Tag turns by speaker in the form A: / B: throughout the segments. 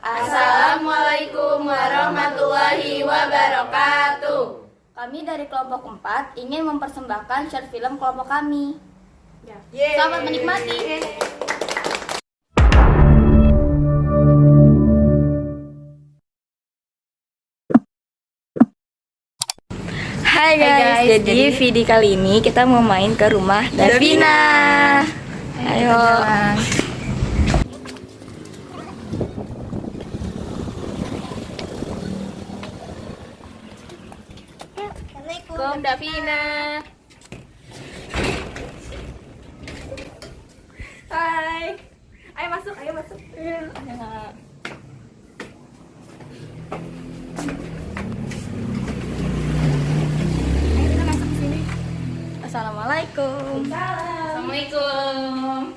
A: Assalamualaikum warahmatullahi wabarakatuh.
B: Kami dari kelompok 4 ingin mempersembahkan short film kelompok kami.
A: Yeay.
B: Selamat menikmati. Hai guys, jadi video kali ini kita mau main ke rumah Davina. Ayo.
A: Assalamualaikum Davina. Hai. Ayo masuk, ayo masuk. Kita masuk sini.
B: Assalamualaikum.
A: Assalamualaikum.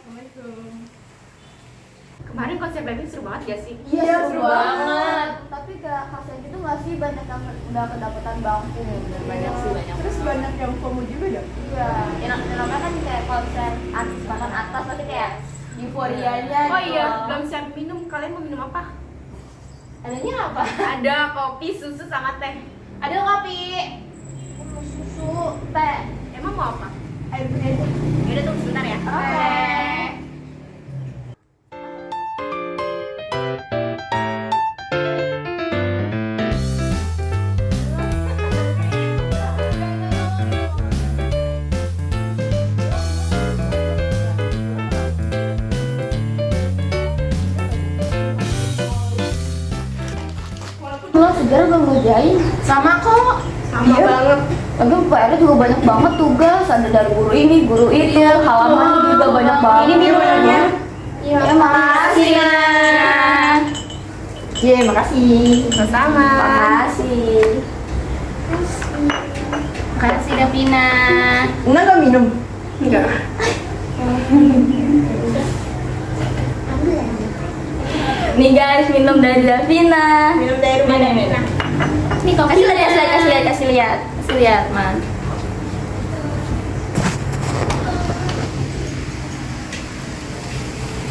A: Kemarin konser Blackpink seru banget gak sih?
B: Iya, seru banget. Tapi gak kasihan gitu gak sih, banyak yang udah kedapatan bangku.
A: Banyak sih, banyak.
C: Terus banyak yang FOMO juga ya?
B: Iya, namanya kan kayak konser artis papan atas, tapi kayak euforianya.
A: Oh
B: gitu.
A: iya, belum siap minum. Kalian mau minum apa?
B: Adanya apa?
A: Ada kopi, susu, sama teh. Ada kopi.
B: Susu, teh.
A: Emang mau apa?
C: Air putih aja.
A: Yaudah tunggu sebentar ya.
B: Oke. Lo segar belum ngerjain? Sama kok.
A: Sama banget.
B: Tapi PR juga banyak banget tugas. Ada dari guru ini, guru itu, halaman juga banyak banget.
A: Ini minumannya.
B: Iya, makasih.
C: Iya, makasih.
A: Sama-sama.
B: Makasih.
A: Makasih Davina.
C: Enggak nggak minum?
A: Enggak.
B: Nih guys, minum dari Davina.
C: Minum dari mana?
A: Ini kopi.
B: Kasih lihat, Man.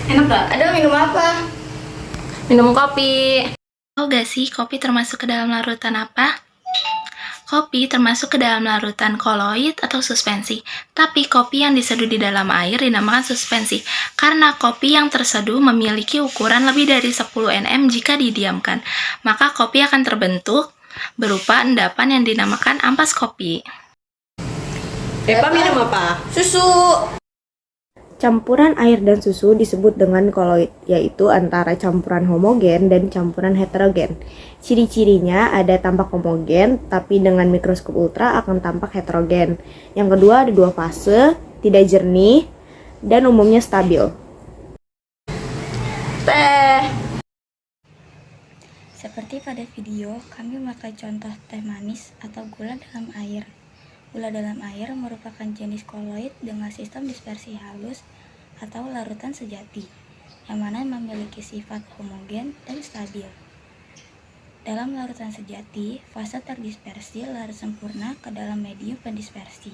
A: Enak gak?
B: Ada minum apa?
A: Minum kopi.
D: Tahu gak sih kopi termasuk ke dalam larutan apa? Kopi termasuk ke dalam larutan koloid atau suspensi. Tapi kopi yang diseduh di dalam air dinamakan suspensi. Karena kopi yang terseduh memiliki ukuran lebih dari 10 nm jika didiamkan. Maka kopi akan terbentuk berupa endapan yang dinamakan ampas kopi.
C: Epa minum apa?
B: Susu.
E: Campuran air dan susu disebut dengan koloid, yaitu antara campuran homogen dan campuran heterogen. Ciri-cirinya ada tampak homogen, tapi dengan mikroskop ultra akan tampak heterogen. Yang kedua ada 2 fase, tidak jernih, dan umumnya stabil.
B: Teh.
D: Seperti pada video, kami memakai contoh teh manis atau gula dalam air. Gula dalam air merupakan jenis koloid dengan sistem dispersi halus atau larutan sejati, yang mana memiliki sifat homogen dan stabil. Dalam larutan sejati, fase terdispersi larut sempurna ke dalam medium pendispersi,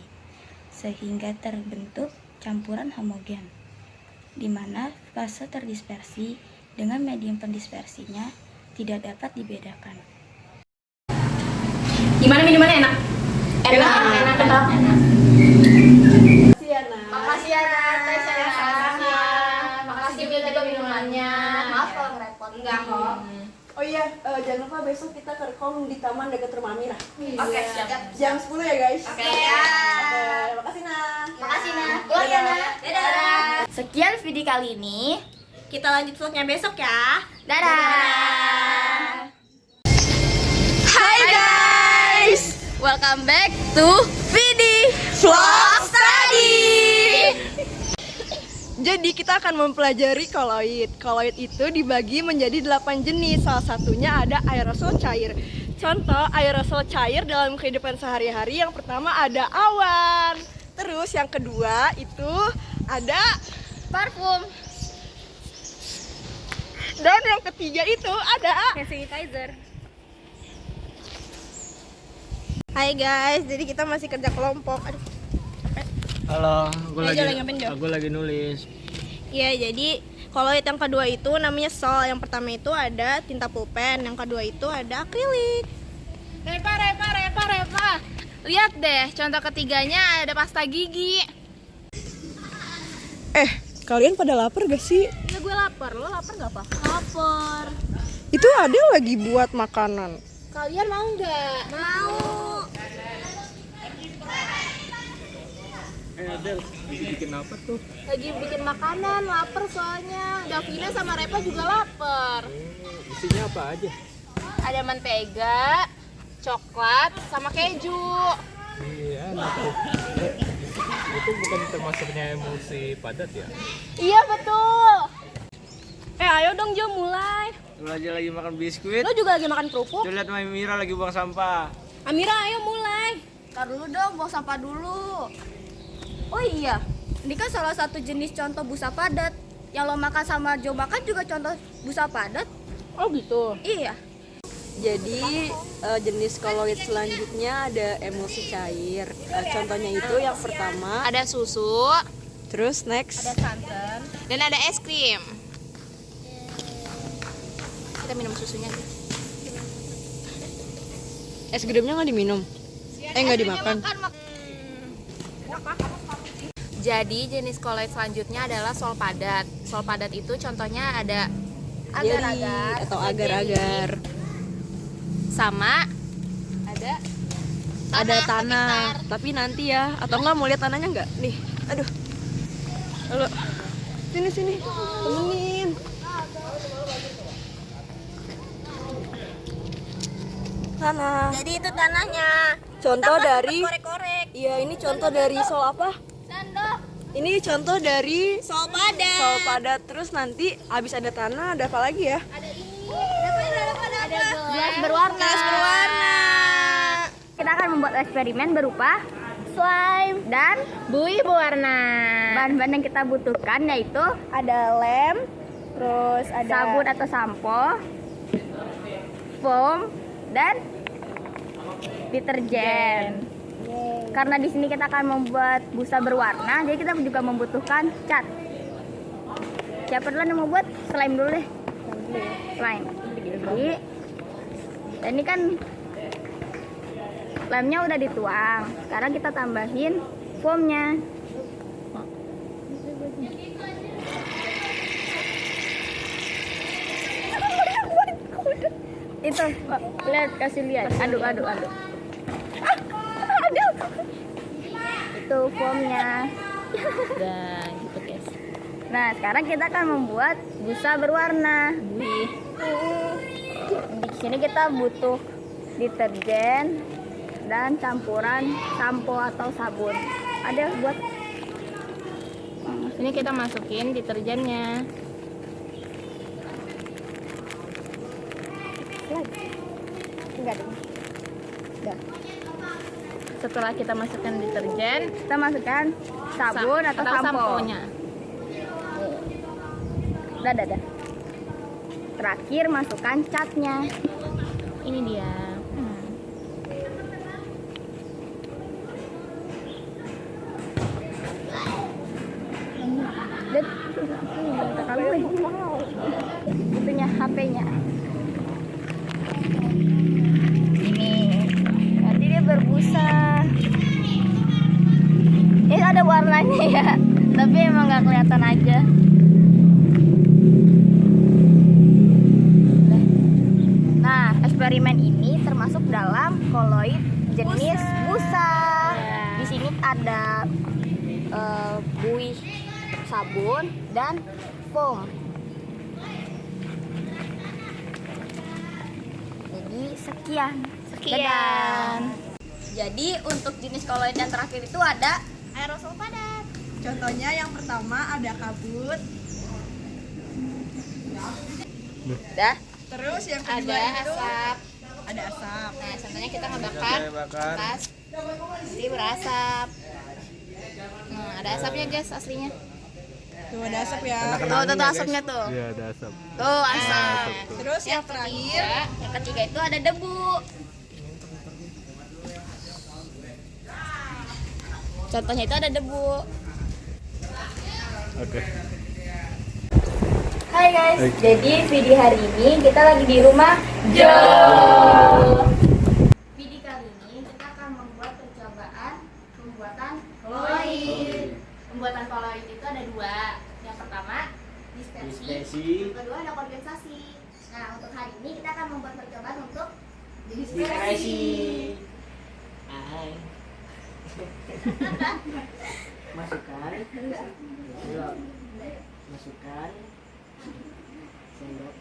D: sehingga terbentuk campuran homogen, di mana fase terdispersi dengan medium pendispersinya tidak dapat dibedakan.
A: Gimana minumannya enak?
B: Enak.
A: Makasih ya Teh saya sama-sama. Makasih juga minumannya.
B: Maaf kalau ngerepot.
A: Enggak kok.
C: Oh iya, jangan lupa besok kita ke rekom di taman dekat rumah Amira.
A: Oke, siap.
C: Jam 10 ya guys.
A: Oke, ya.
C: Oke, makasih Nah.
B: Makasih, Nah.
A: Oh iya, Nah. Dadah.
B: Sekian video kali ini.
A: Kita lanjut vlognya besok ya.
B: Dadah. Hai guys, welcome back to Vidi Vlog Study.
C: Jadi kita akan mempelajari koloid. Koloid itu dibagi menjadi 8 jenis. Salah satunya ada aerosol cair. Contoh aerosol cair dalam kehidupan sehari-hari, yang pertama ada awan. Terus yang kedua itu ada
B: Parfum.
C: dan yang ketiga itu ada
A: Hand sanitizer.
C: Hai guys, jadi kita masih kerja kelompok. Aduh, capek.
F: Halo, gue
C: Ayo, Jo, lagi ngapain, Jo?
F: lagi nulis.
C: Iya, jadi Koloid yang kedua itu namanya sol. Yang pertama itu ada tinta pulpen, yang kedua itu ada akrilik.
A: Reva. Lihat deh, contoh ketiganya ada pasta gigi.
C: Kalian pada lapar gak sih?
A: Ya gue lapar, lo lapar gak, Pak? Lapar.
C: Itu ada yang lagi buat makanan.
A: Kalian mau nggak? Mau.
F: Adel, bikin apa tuh?
A: Lagi bikin makanan, lapar soalnya. Davina sama Reva juga lapar.
F: Isinya apa aja?
A: Ada mentega, coklat, sama keju.
F: Iya, enak tuh. Itu bukan termasuknya emulsi padat ya?
A: Iya betul.
C: Ayo dong Jo, mulai.
F: Lu aja lagi makan biskuit.
C: Lo juga lagi makan kerupuk.
F: Tuh lihat Mami Mira lagi buang sampah.
C: Amira, ayo mulai.
B: Ntar dulu dong, buang sampah dulu. Oh iya, ini kan salah satu jenis contoh busa padat. Yang lo makan sama Jo makan juga contoh busa padat.
C: Oh gitu.
B: Iya.
C: Jadi jenis koloid selanjutnya ada emulsi cair. Contohnya itu yang pertama,
A: Ada susu
C: terus next.
B: Santan.
A: dan ada es krim. Kita minum susunya.
C: Es krimnya nggak diminum? Nggak dimakan.
A: Jadi jenis koloid selanjutnya adalah sol padat. Sol padat itu contohnya ada
C: Agar-agar atau agar-agar.
A: sama
C: Ada tanah, tapi nanti ya. Atau nggak mau lihat tanahnya nggak? Nih, aduh. Halo. Sini, temenin. Tanah.
B: Jadi itu tanahnya.
C: Contoh dari,
B: Korek-korek.
C: iya ini contoh dari sol apa?
B: Sendok.
C: Ini contoh dari
B: Sol padat.
C: sol padat. Terus nanti abis ada tanah, ada apa lagi ya?
B: Ada gelas berwarna. Kita akan membuat eksperimen berupa slime dan
A: buih berwarna.
B: bahan-bahan yang kita butuhkan yaitu
C: Ada lem, terus ada
B: sabun atau sampo, foam, dan deterjen. Karena di sini kita akan membuat busa berwarna, jadi kita juga membutuhkan cat. Siapa duluan yang mau buat? Slime dulu deh. Slime. Jadi, dan ini kan lemnya udah dituang. Sekarang kita tambahin foamnya. Itu, lihat, kasih lihat. Aduk. Itu foamnya.
A: Dan gitu guys.
B: Nah, sekarang kita akan membuat busa berwarna. Di sini kita butuh deterjen dan campuran sampo atau sabun. Ada buat
A: Ini kita masukin deterjennya.
B: enggak dong. Udah.
A: Setelah kita masukkan deterjen,
B: Kita masukkan sabun atau sampo.
A: samponya.
B: Udah. Terakhir masukkan catnya.
A: Ini dia.
B: Dan itunya HP-nya. Ini nanti dia berbusa. Ini ada warnanya ya, tapi emang nggak kelihatan aja. Nah, eksperimen ini termasuk dalam koloid jenis busa. Di sini ada buih sabun dan foam. Jadi sekian. Jadi untuk jenis koloid yang terakhir itu ada aerosol padat.
C: Contohnya yang pertama ada kabut.
B: Dah.
C: Terus yang kedua
A: Ada
C: itu
A: asap.
C: ada asap.
A: Nah, contohnya kita ngebakar tas, jadi berasap. Nah, ada asapnya guys aslinya.
C: Tuh ada asap ya.
A: Tuh asapnya tuh.
F: Iya, ada asap.
A: Tuh asap.
C: Terus yang terakhir
B: Yang ketiga itu ada debu.
A: Contohnya itu ada debu.
F: Oke.
B: Hai guys, jadi video hari ini kita lagi di rumah Jo. Video kali ini kita akan membuat percobaan pembuatan koloid. Pembuatan koloid itu ada dua. Yang pertama dispersi, yang kedua ada kondensasi. Nah, untuk hari ini kita akan membuat percobaan untuk dispersi.
G: Masukkan sendok,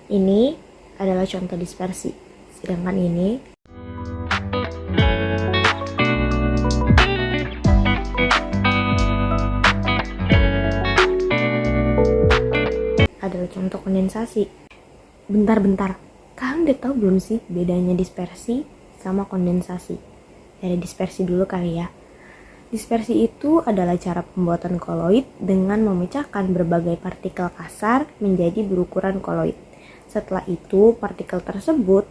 E: Ini adalah contoh dispersi. Sedangkan ini adalah contoh kondensasi. Bentar, kalian udah tahu belum sih bedanya dispersi sama kondensasi? Dari dispersi dulu kali ya. Dispersi itu adalah cara pembuatan koloid dengan memecahkan berbagai partikel kasar menjadi berukuran koloid. Setelah itu, partikel tersebut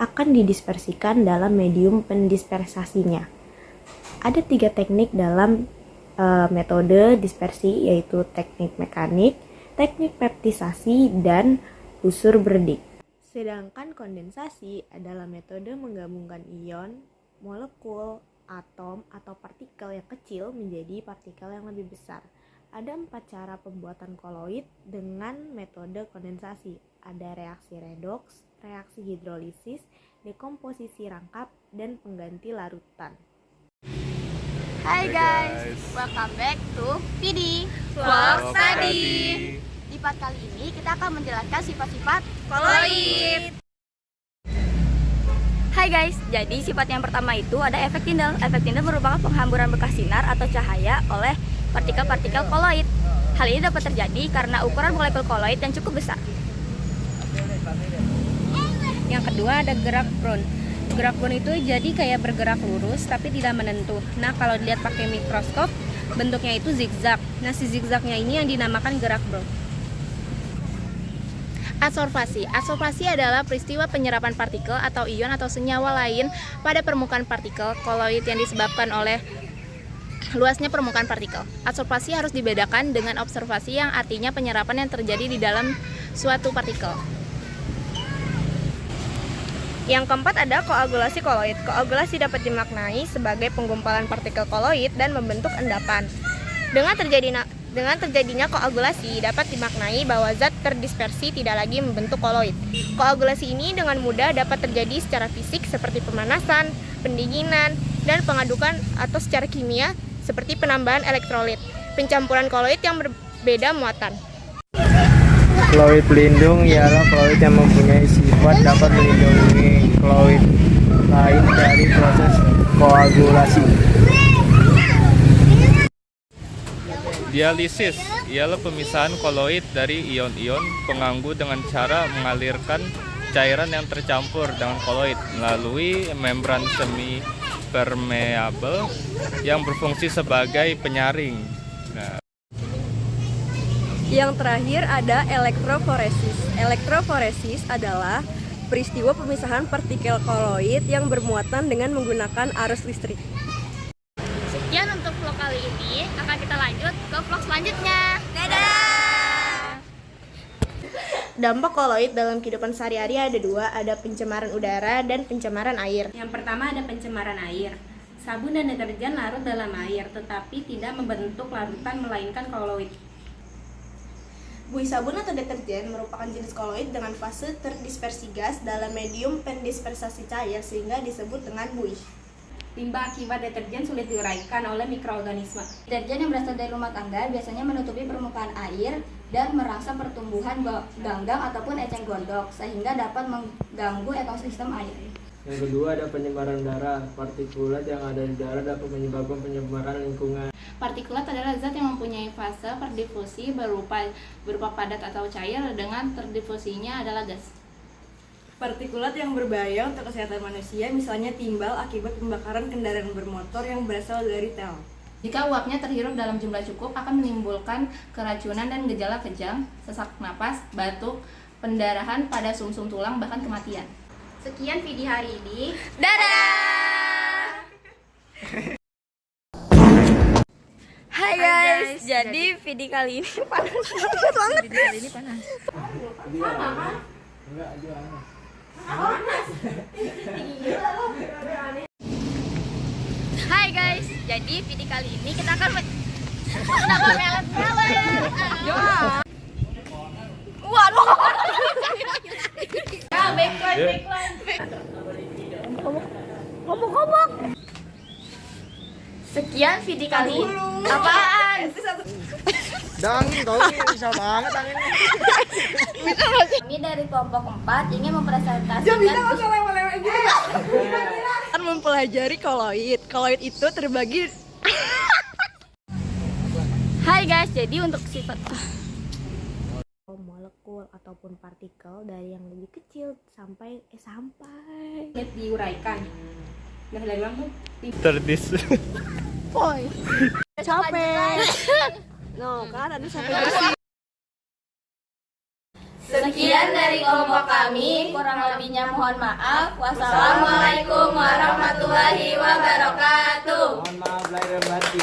E: akan didispersikan dalam medium pendispersasinya. Ada 3 teknik dalam metode dispersi, yaitu teknik mekanik, teknik peptisasi, dan busur berdik. Sedangkan kondensasi adalah metode menggabungkan ion, molekul, atom, atau partikel yang kecil menjadi partikel yang lebih besar. Ada 4 cara pembuatan koloid dengan metode kondensasi. Ada reaksi redoks, reaksi hidrolisis, dekomposisi rangkap, dan pengganti larutan.
B: Hai guys, welcome back to PD Vlog Study. Di part kali ini kita akan menjelaskan sifat-sifat koloid. Hai guys, jadi sifat yang pertama itu ada efek Tyndall. Efek Tyndall merupakan penghamburan bekas sinar atau cahaya oleh partikel-partikel koloid. Hal ini dapat terjadi karena ukuran molekul koloid yang cukup besar.
H: Yang kedua ada gerak Brown. Gerak Brown itu jadi kayak bergerak lurus tapi tidak menentu. Nah, kalau dilihat pakai mikroskop bentuknya itu zigzag. Nah, si zigzagnya ini yang dinamakan gerak Brown.
A: Adsorbasi. Adsorbasi adalah peristiwa penyerapan partikel atau ion atau senyawa lain pada permukaan partikel koloid yang disebabkan oleh luasnya permukaan partikel. Adsorbasi harus dibedakan dengan observasi yang artinya penyerapan yang terjadi di dalam suatu partikel.
C: Yang keempat ada koagulasi koloid. Koagulasi dapat dimaknai sebagai penggumpalan partikel koloid dan membentuk endapan. Dengan terjadinya koagulasi dapat dimaknai bahwa zat terdispersi tidak lagi membentuk koloid. Koagulasi ini dengan mudah dapat terjadi secara fisik seperti pemanasan, pendinginan, dan pengadukan atau secara kimia seperti penambahan elektrolit, pencampuran koloid yang berbeda muatan.
F: Koloid pelindung ialah koloid yang mempunyai sifat dapat melindungi koloid lain dari proses koagulasi. Dialisis ialah pemisahan koloid dari ion-ion pengganggu dengan cara mengalirkan cairan yang tercampur dengan koloid melalui membran semi permeable yang berfungsi sebagai penyaring. Nah,
C: Yang terakhir ada elektroforesis. Elektroforesis adalah peristiwa pemisahan partikel koloid yang bermuatan dengan menggunakan arus listrik.
B: Sekian untuk vlog kali ini, akan kita lanjut ke vlog selanjutnya. Dadah!
E: Dampak koloid dalam kehidupan sehari-hari ada 2, ada pencemaran udara dan pencemaran air.
H: Yang pertama ada pencemaran air. Sabun dan deterjen larut dalam air, tetapi tidak membentuk larutan melainkan koloid.
E: Buih sabun atau deterjen merupakan jenis koloid dengan fase terdispersi gas dalam medium pendispersasi cair sehingga disebut dengan buih.
H: Limbah akibat deterjen sulit diuraikan oleh mikroorganisme.
B: Deterjen yang berasal dari rumah tangga biasanya menutupi permukaan air dan merangsang pertumbuhan ganggang ataupun eceng gondok sehingga dapat mengganggu ekosistem air.
G: Yang kedua ada penyebaran udara. Partikulat yang ada di udara dapat menyebabkan penyebaran lingkungan.
A: Partikulat adalah zat yang mempunyai fase perdifusi berupa padat atau cair dengan terdifusinya adalah gas.
C: Partikulat yang berbahaya untuk kesehatan manusia misalnya timbal akibat pembakaran kendaraan bermotor yang berasal dari tel.
A: Jika uapnya terhirup dalam jumlah cukup akan menimbulkan keracunan dan gejala kejang, sesak napas, batuk, pendarahan pada sumsum tulang bahkan kematian.
B: Sekian video hari ini.
C: Hai guys, jadi video kali ini panas banget. Video kali ini panas.
B: Hai guys, jadi video kali ini kita akan kenapa melet-melet? Waduh. Ya, backline. Komok. Sekian video kali ini. Apaan?
G: Dangin kau ini bisa banget angin.
B: Kami dari kelompok 4 ingin mempresentasikan
C: Akan mempelajari koloid. Koloid itu terbagi.
B: Hai guys, jadi untuk sifat
E: molekul ataupun partikel dari yang lebih kecil sampai
H: Sulit diuraikan. Nah, dari ulang tuh.
F: Terdis.
C: Capek. No, kan ada sampai bersih.
B: sekian dari kelompok kami, kurang lebihnya mohon maaf. Wassalamualaikum warahmatullahi wabarakatuh.
G: Mohon maaf lahir dan batin.